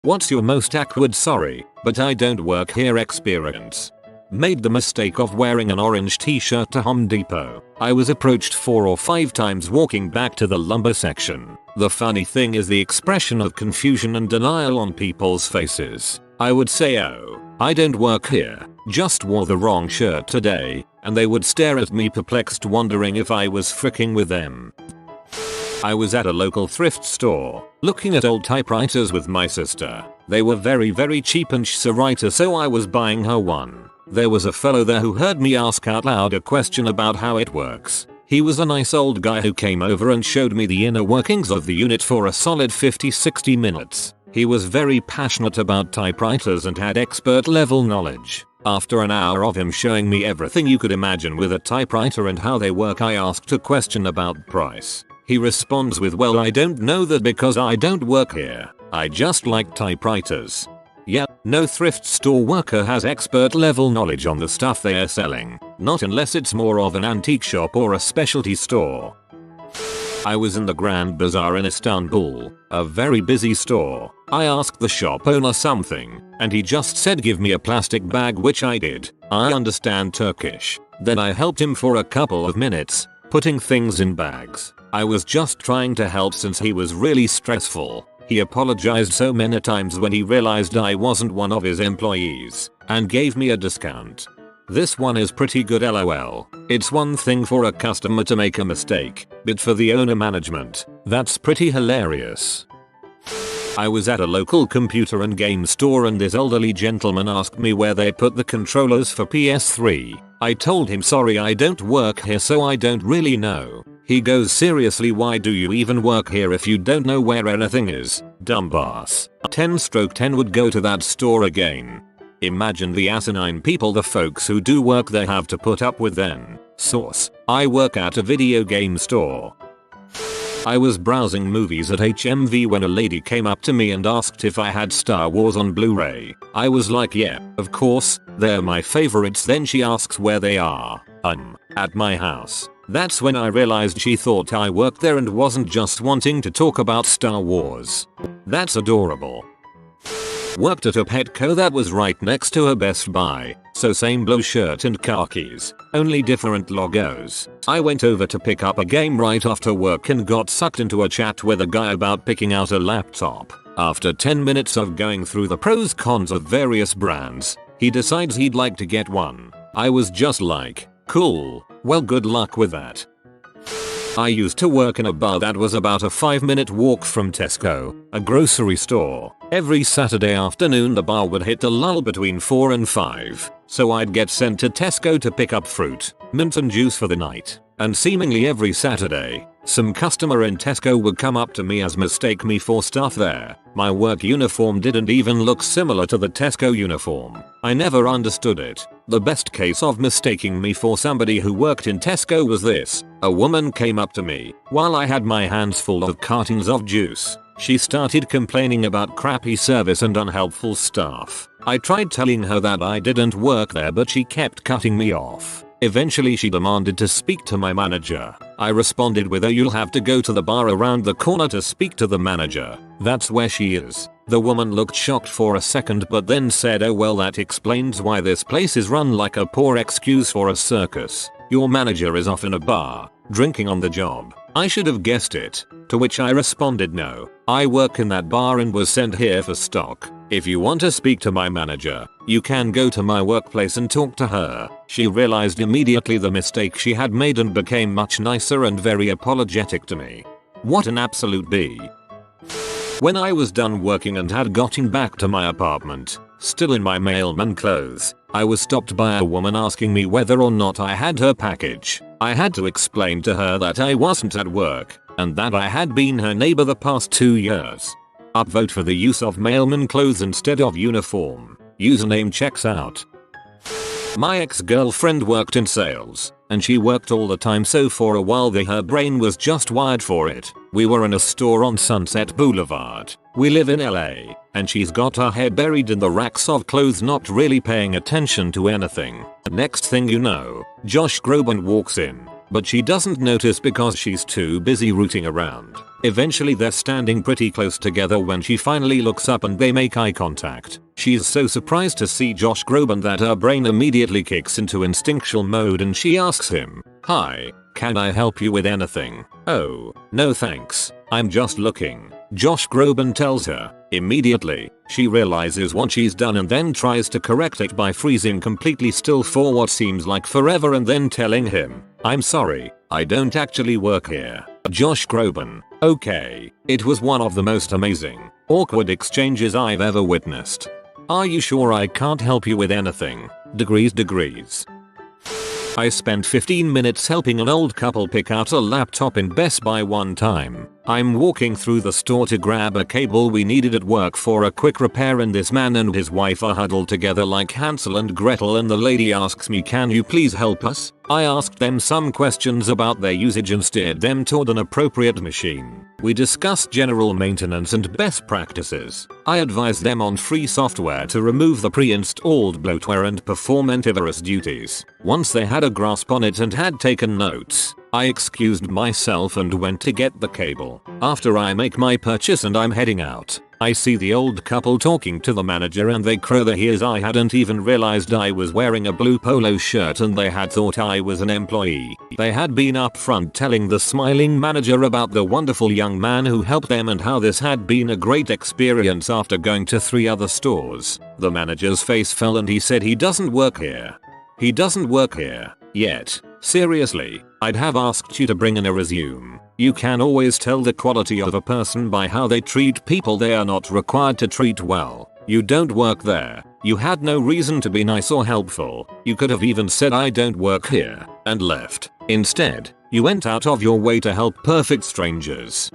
What's your most awkward sorry, but I don't work here experience? Made the mistake of wearing an orange t-shirt to Home Depot. I was approached 4 or 5 times walking back to the lumber section. The funny thing is the expression of confusion and denial on people's faces. I would say, "Oh, I don't work here, just wore the wrong shirt today," and they would stare at me perplexed wondering if I was fricking with them. I was at a local thrift store, looking at old typewriters with my sister. They were very cheap and she's a writer, so I was buying her one. There was a fellow there who heard me ask out loud a question about how it works. He was a nice old guy who came over and showed me the inner workings of the unit for a solid 50-60 minutes. He was very passionate about typewriters and had expert level knowledge. After an hour of him showing me everything you could imagine with a typewriter and how they work, I asked a question about price. He responds with, "Well, I don't know that because I don't work here. I just like typewriters." Yeah, no thrift store worker has expert level knowledge on the stuff they are selling. Not unless it's more of an antique shop or a specialty store. I was in the Grand Bazaar in Istanbul, a very busy store. I asked the shop owner something, and he just said give me a plastic bag, which I did. I understand Turkish. Then I helped him for a couple of minutes, putting things in bags. I was just trying to help since he was really stressful. He apologized so many times when he realized I wasn't one of his employees, and gave me a discount. This one is pretty good, lol. It's one thing for a customer to make a mistake, but for the owner management, that's pretty hilarious. I was at a local computer and game store and this elderly gentleman asked me where they put the controllers for PS3. I told him sorry, I don't work here, so I don't really know. He goes, seriously, why do you even work here if you don't know where anything is? Dumbass. 10/10 would go to that store again. Imagine the asinine people the folks who do work there have to put up with then. Source: I work at a video game store. I was browsing movies at HMV when a lady came up to me and asked if I had Star Wars on Blu-ray. I was like, yeah, of course, they're my favorites. Then she asks where they are. At my house. That's when I realized she thought I worked there and wasn't just wanting to talk about Star Wars. That's adorable. Worked at a Petco that was right next to a Best Buy, so same blue shirt and khakis, only different logos. I went over to pick up a game right after work and got sucked into a chat with a guy about picking out a laptop. After 10 minutes of going through the pros cons of various brands, he decides he'd like to get one. I was just like, cool, well, good luck with that. I used to work in a bar that was about a 5-minute walk from Tesco, a grocery store. Every Saturday afternoon the bar would hit a lull between 4 and 5, so I'd get sent to Tesco to pick up fruit, mint and juice for the night. And seemingly every Saturday, some customer in Tesco would come up to me as mistake me for stuff there. My work uniform didn't even look similar to the Tesco uniform. I never understood it. The best case of mistaking me for somebody who worked in Tesco was this. A woman came up to me while I had my hands full of cartons of juice. She started complaining about crappy service and unhelpful staff. I tried telling her that I didn't work there, but she kept cutting me off. Eventually she demanded to speak to my manager. I responded with, "You'll have to go to the bar around the corner to speak to the manager. That's where she is." The woman looked shocked for a second but then said, "Oh well, that explains why this place is run like a poor excuse for a circus. Your manager is off in a bar, drinking on the job." I should have guessed it. To which I responded, "No, I work in that bar and was sent here for stock. If you want to speak to my manager, you can go to my workplace and talk to her." She realized immediately the mistake she had made and became much nicer and very apologetic to me. What an absolute B. When I was done working and had gotten back to my apartment, still in my mailman clothes, I was stopped by a woman asking me whether or not I had her package. I had to explain to her that I wasn't at work, and that I had been her neighbor the past 2 years. Upvote for the use of mailman clothes instead of uniform. Username checks out. My ex-girlfriend worked in sales, and she worked all the time, so for a while her brain was just wired for it. We were in a store on Sunset Boulevard. We live in LA, and she's got her head buried in the racks of clothes, not really paying attention to anything. Next thing you know, Josh Groban walks in, but she doesn't notice because she's too busy rooting around. Eventually they're standing pretty close together when she finally looks up and they make eye contact. She's so surprised to see Josh Groban that her brain immediately kicks into instinctual mode and she asks him, "Hi, can I help you with anything?" "Oh, no thanks. I'm just looking," Josh Groban tells her. Immediately, she realizes what she's done and then tries to correct it by freezing completely still for what seems like forever and then telling him, "I'm sorry, I don't actually work here." Josh Groban. Okay. It was one of the most amazing, awkward exchanges I've ever witnessed. "Are you sure I can't help you with anything?" Degrees. I spent 15 minutes helping an old couple pick out a laptop in Best Buy one time. I'm walking through the store to grab a cable we needed at work for a quick repair and this man and his wife are huddled together like Hansel and Gretel and the lady asks me, "Can you please help us?" I asked them some questions about their usage and steered them toward an appropriate machine. We discussed general maintenance and best practices. I advised them on free software to remove the pre-installed bloatware and perform antivirus duties. Once they had a grasp on it and had taken notes, I excused myself and went to get the cable. After I make my purchase and I'm heading out, I see the old couple talking to the manager and they crow their ears. I hadn't even realized I was wearing a blue polo shirt and they had thought I was an employee. They had been upfront telling the smiling manager about the wonderful young man who helped them and how this had been a great experience after going to 3 other stores. The manager's face fell and he said he doesn't work here. He doesn't work here yet. Seriously, I'd have asked you to bring in a resume. You can always tell the quality of a person by how they treat people they are not required to treat well. You don't work there. You had no reason to be nice or helpful. You could have even said "I don't work here" and left. Instead, you went out of your way to help perfect strangers.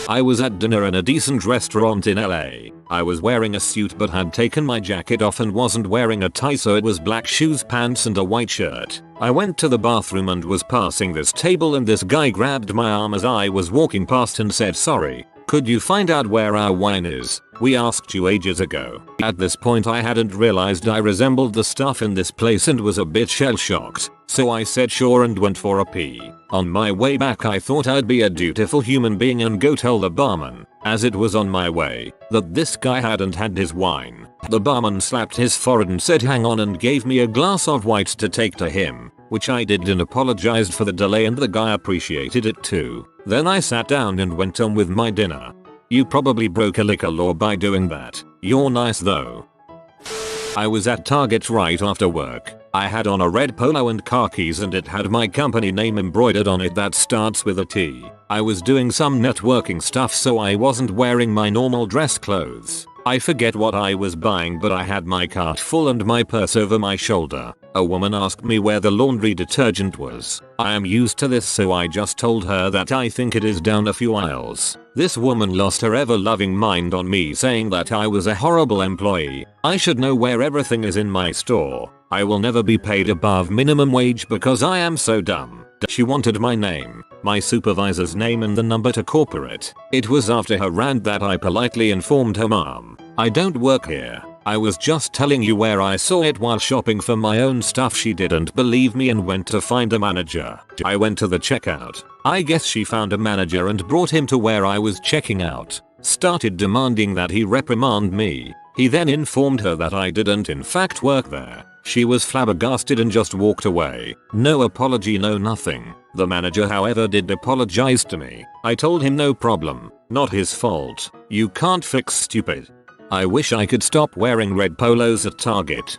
I was at dinner in a decent restaurant in LA. I was wearing a suit but had taken my jacket off and wasn't wearing a tie, so it was black shoes, pants and a white shirt. I went to the bathroom and was passing this table and this guy grabbed my arm as I was walking past and said, "Sorry, could you find out where our wine is? We asked you ages ago." At this point I hadn't realized I resembled the stuff in this place and was a bit shell-shocked, so I said sure and went for a pee. On my way back I thought I'd be a dutiful human being and go tell the barman, as it was on my way, that this guy hadn't had his wine. The barman slapped his forehead and said hang on and gave me a glass of white to take to him, which I did and apologized for the delay and the guy appreciated it too. Then I sat down and went on with my dinner. You probably broke a liquor law by doing that. You're nice though. I was at Target right after work. I had on a red polo and khakis and it had my company name embroidered on it that starts with a T. I was doing some networking stuff so I wasn't wearing my normal dress clothes. I forget what I was buying but I had my cart full and my purse over my shoulder. A woman asked me where the laundry detergent was. I am used to this so I just told her that I think it is down a few aisles. This woman lost her ever-loving mind on me saying that I was a horrible employee. I should know where everything is in my store. I will never be paid above minimum wage because I am so dumb. She wanted my name, my supervisor's name and the number to corporate. It was after her rant that I politely informed her, "Mom, I don't work here. I was just telling you where I saw it while shopping for my own stuff." She didn't believe me and went to find a manager. I went to the checkout. I guess she found a manager and brought him to where I was checking out. Started demanding that he reprimand me. He then informed her that I didn't in fact work there. She was flabbergasted and just walked away. No apology, no nothing. The manager however did apologize to me. I told him no problem, not his fault. You can't fix stupid. I wish I could stop wearing red polos at Target.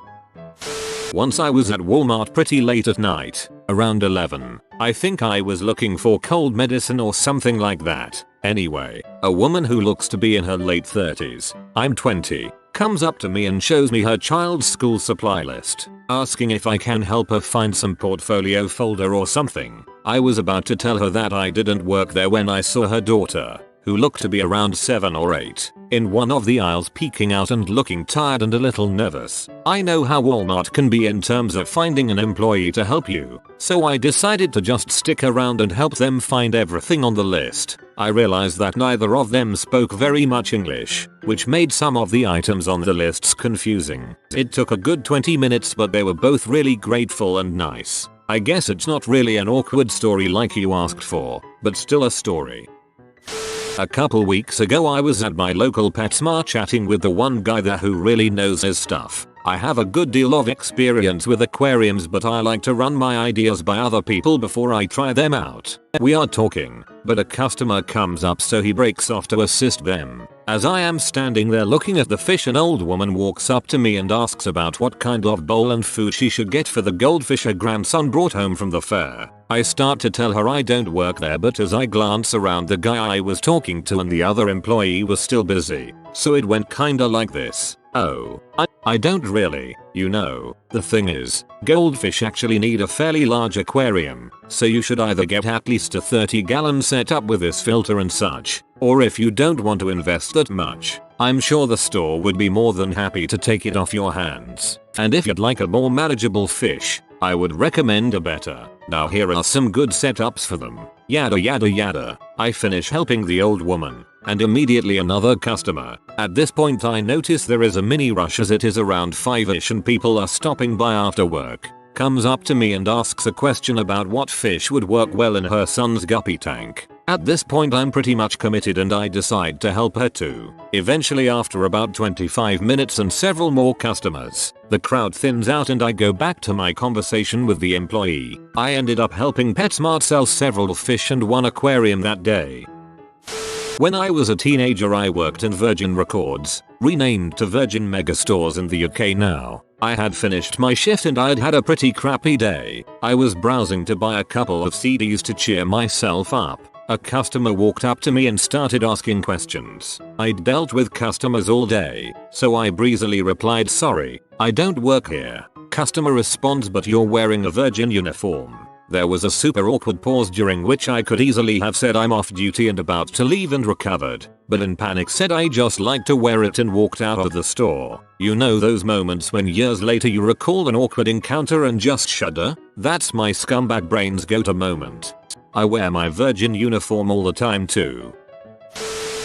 Once I was at Walmart pretty late at night, around 11. I think I was looking for cold medicine or something like that. Anyway, a woman who looks to be in her late 30s, I'm 20, comes up to me and shows me her child's school supply list, asking if I can help her find some portfolio folder or something. I was about to tell her that I didn't work there when I saw her daughter, who looked to be around 7 or 8, in one of the aisles peeking out and looking tired and a little nervous. I know how Walmart can be in terms of finding an employee to help you, so I decided to just stick around and help them find everything on the list. I realized that neither of them spoke very much English, which made some of the items on the lists confusing. It took a good 20 minutes but they were both really grateful and nice. I guess it's not really an awkward story like you asked for, but still a story. A couple weeks ago I was at my local PetSmart chatting with the one guy there who really knows his stuff. I have a good deal of experience with aquariums, but I like to run my ideas by other people before I try them out. We are talking, but a customer comes up so he breaks off to assist them. As I am standing there looking at the fish, an old woman walks up to me and asks about what kind of bowl and food she should get for the goldfish her grandson brought home from the fair. I start to tell her I don't work there, but as I glance around, the guy I was talking to and the other employee was still busy. So it went kinda like this. Oh, I don't really, you know, the thing is, goldfish actually need a fairly large aquarium, so you should either get at least a 30-gallon setup with this filter and such, or if you don't want to invest that much, I'm sure the store would be more than happy to take it off your hands. And if you'd like a more manageable fish, I would recommend a better. Now here are some good setups for them. Yada yada yada. I finish helping the old woman, and immediately another customer. At this point I notice there is a mini rush as it is around 5ish and people are stopping by after work. Comes up to me and asks a question about what fish would work well in her son's guppy tank. At this point I'm pretty much committed and I decide to help her too. Eventually, after about 25 minutes and several more customers, the crowd thins out and I go back to my conversation with the employee. I ended up helping PetSmart sell several fish and one aquarium that day. When I was a teenager I worked in Virgin Records, renamed to Virgin Megastores in the UK now. I had finished my shift and I'd had a pretty crappy day. I was browsing to buy a couple of CDs to cheer myself up. A customer walked up to me and started asking questions. I'd dealt with customers all day, so I breezily replied, "Sorry, I don't work here." Customer responds, "But you're wearing a Virgin uniform." There was a super awkward pause during which I could easily have said I'm off duty and about to leave and recovered, but in panic said I just like to wear it and walked out of the store. You know those moments when years later you recall an awkward encounter and just shudder? That's my scumbag brain's go-to moment. I wear my Virgin uniform all the time too.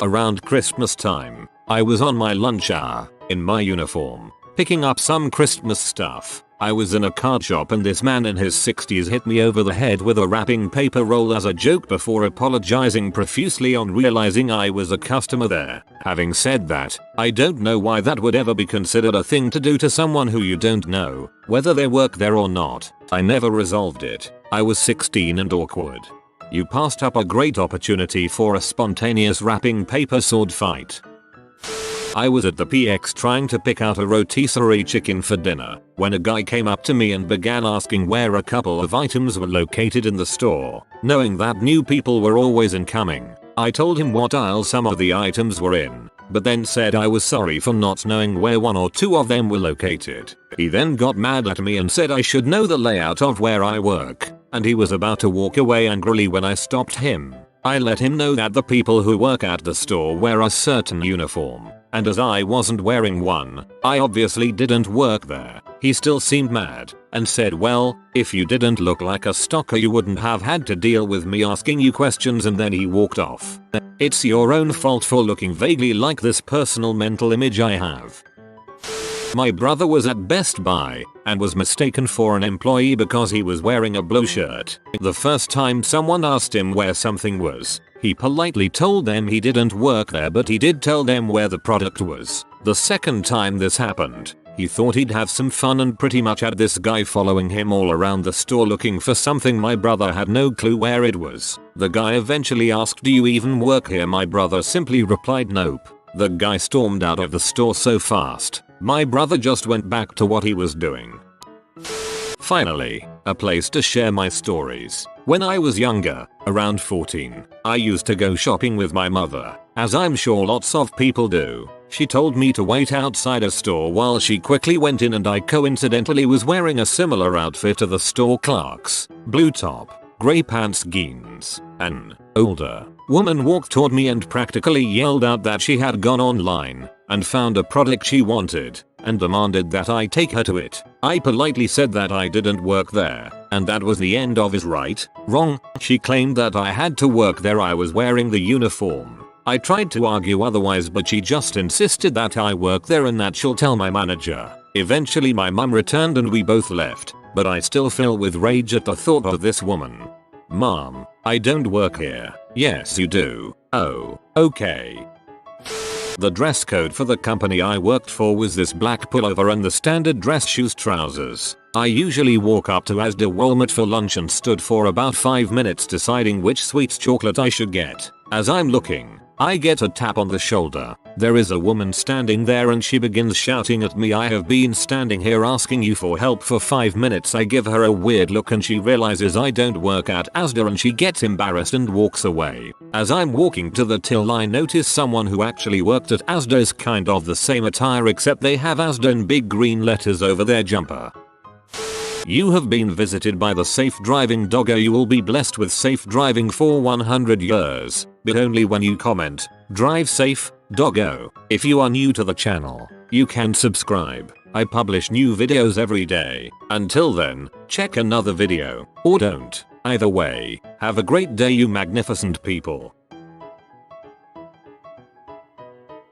Around Christmas time, I was on my lunch hour, in my uniform, picking up some Christmas stuff. I was in a card shop and this man in his 60s hit me over the head with a wrapping paper roll as a joke before apologizing profusely on realizing I was a customer there. Having said that, I don't know why that would ever be considered a thing to do to someone who you don't know, whether they work there or not. I never resolved it. I was 16 and awkward. You passed up a great opportunity for a spontaneous wrapping paper sword fight. I was at the PX trying to pick out a rotisserie chicken for dinner when a guy came up to me and began asking where a couple of items were located in the store. Knowing that new people were always incoming, I told him what aisle some of the items were in, but then said I was sorry for not knowing where one or two of them were located. He then got mad at me and said I should know the layout of where I work, and he was about to walk away angrily when I stopped him. I let him know that the people who work at the store wear a certain uniform, and as I wasn't wearing one, I obviously didn't work there. He still seemed mad and said, "Well, if you didn't look like a stalker you wouldn't have had to deal with me asking you questions," and then he walked off. It's your own fault for looking vaguely like this personal mental image I have. My brother was at Best Buy and was mistaken for an employee because he was wearing a blue shirt. The first time someone asked him where something was, he politely told them he didn't work there, but he did tell them where the product was. The second time this happened, he thought he'd have some fun and pretty much had this guy following him all around the store looking for something. My brother had no clue where it was. The guy eventually asked, "Do you even work here?" My brother simply replied, "Nope." The guy stormed out of the store so fast, my brother just went back to what he was doing. Finally, a place to share my stories. When I was younger, around 14, I used to go shopping with my mother, as I'm sure lots of people do. She told me to wait outside a store while she quickly went in, and I coincidentally was wearing a similar outfit to the store clerk's. Blue top, grey pants, jeans. An older woman walked toward me and practically yelled out that she had gone online and found a product she wanted and demanded that I take her to it. I politely said that I didn't work there, and that was the end of his right. Wrong. She claimed that I had to work there. I was wearing the uniform. I tried to argue otherwise, but she just insisted that I work there and that she'll tell my manager. Eventually my mum returned and we both left, but I still feel with rage at the thought of this woman. Mom, I don't work here. Yes you do. Oh, okay. The dress code for the company I worked for was this black pullover and the standard dress shoes trousers. I usually walk up to Asda Walmart for lunch and stood for about 5 minutes deciding which sweet chocolate I should get. As I'm looking, I get a tap on the shoulder. There is a woman standing there and she begins shouting at me, "I have been standing here asking you for help for 5 minutes." I give her a weird look and she realizes I don't work at Asda and she gets embarrassed and walks away. As I'm walking to the till I notice someone who actually worked at Asda is kind of the same attire except they have Asda in big green letters over their jumper. You have been visited by the safe driving doggo. You will be blessed with safe driving for 100 years, but only when you comment, "Drive safe, doggo." If you are new to the channel, you can subscribe. I publish new videos every day. Until then, check another video, or don't. Either way, have a great day you magnificent people.